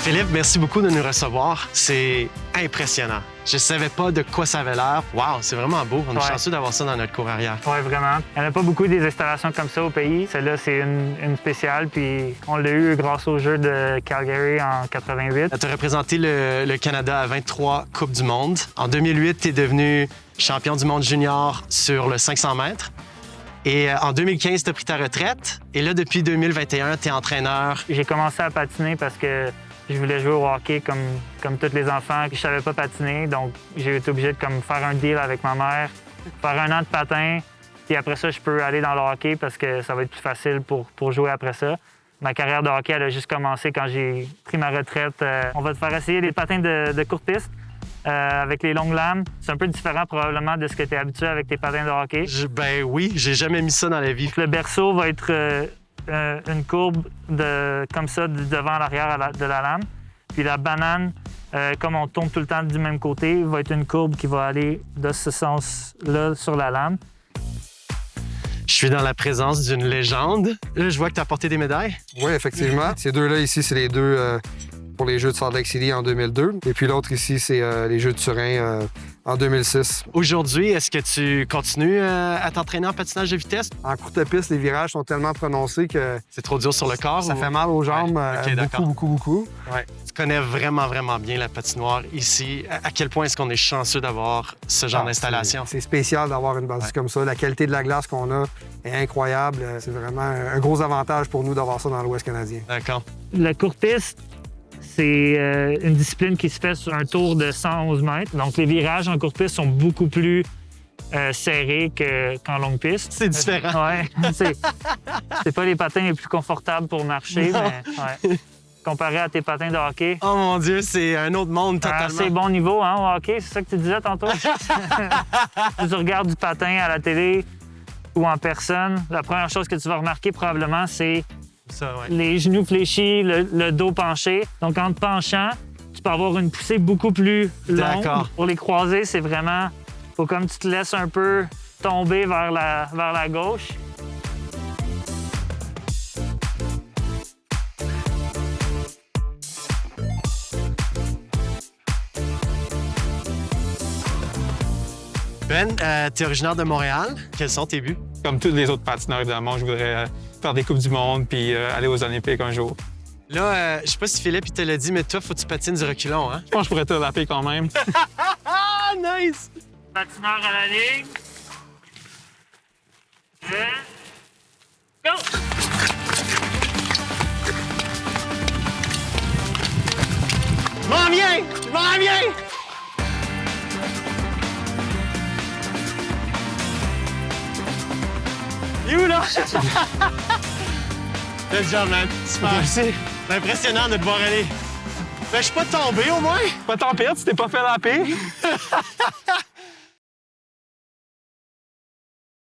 Philippe, merci beaucoup de nous recevoir. C'est impressionnant. Je savais pas de quoi ça avait l'air. Wow, c'est vraiment beau. On est chanceux d'avoir ça dans notre cour arrière. Oui, vraiment. Il n'y en a pas beaucoup des installations comme ça au pays. Celle-là, c'est une spéciale, puis on l'a eu grâce aux Jeux de Calgary en 88. Tu as représenté le Canada à 23 Coupes du monde. En 2008, tu es devenu champion du monde junior sur le 500 mètres. Et en 2015, tu as pris ta retraite. Et là, depuis 2021, tu es entraîneur. J'ai commencé à patiner parce que je voulais jouer au hockey comme tous les enfants. Je savais pas patiner, donc j'ai été obligé de faire un deal avec ma mère, faire 1 an de patin. Puis après ça, je peux aller dans le hockey parce que ça va être plus facile pour jouer après ça. Ma carrière de hockey, elle a juste commencé quand j'ai pris ma retraite. On va te faire essayer les patins de courte piste avec les longues lames. C'est un peu différent probablement de ce que tu es habitué avec tes patins de hockey. Ben oui, j'ai jamais mis ça dans la vie. Le berceau va être une courbe comme ça devant l'arrière de la lame. Puis la banane, comme on tourne tout le temps du même côté, va être une courbe qui va aller de ce sens-là sur la lame. Je suis dans la présence d'une légende. Là, je vois que tu as apporté des médailles. Oui, effectivement. Ces deux-là ici, c'est les deux pour les Jeux de Salt Lake City en 2002. Et puis l'autre ici, c'est les Jeux de Turin en 2006. Aujourd'hui, est-ce que tu continues à t'entraîner en patinage de vitesse? En courte piste, les virages sont tellement prononcés que C'est trop dur sur le corps? ça fait mal aux jambes OK, d'accord. beaucoup. Ouais. Tu connais vraiment, vraiment bien la patinoire ici. À quel point est-ce qu'on est chanceux d'avoir ce genre d'installation? C'est spécial d'avoir une base comme ça. La qualité de la glace qu'on a est incroyable. C'est vraiment un gros avantage pour nous d'avoir ça dans l'Ouest canadien. D'accord. La courte piste, c'est une discipline qui se fait sur un tour de 111 mètres. Donc, les virages en courte piste sont beaucoup plus serrés qu'en longue piste. C'est différent. Oui. C'est pas les patins les plus confortables pour marcher, mais comparé à tes patins de hockey. Oh mon Dieu, c'est un autre monde totalement. C'est bon niveau, hein, au hockey, c'est ça que tu disais tantôt? Si tu regardes du patin à la télé ou en personne, la première chose que tu vas remarquer probablement, c'est Ça, ouais. les genoux fléchis, le dos penché. Donc, en te penchant, tu peux avoir une poussée beaucoup plus longue. D'accord. Pour les croiser, c'est vraiment... Faut comme tu te laisses un peu tomber vers la gauche. Ben, tu es originaire de Montréal. Quels sont tes buts? Comme tous les autres patineurs, évidemment, je voudrais faire des Coupes du monde puis aller aux Olympiques un jour. Là, je sais pas si Philippe il te l'a dit, mais toi, faut que tu patines du reculon, hein? Je pense que je pourrais te taper quand même. Ah, nice! Patineur à la ligne. Go! Je m'en viens! Je m'en viens! Il est où, là? Good job, man. Super. Merci. C'est impressionnant de te voir aller. Ben, je suis pas tombé, au moins. Pas tant pire, tu t'es pas fait laper.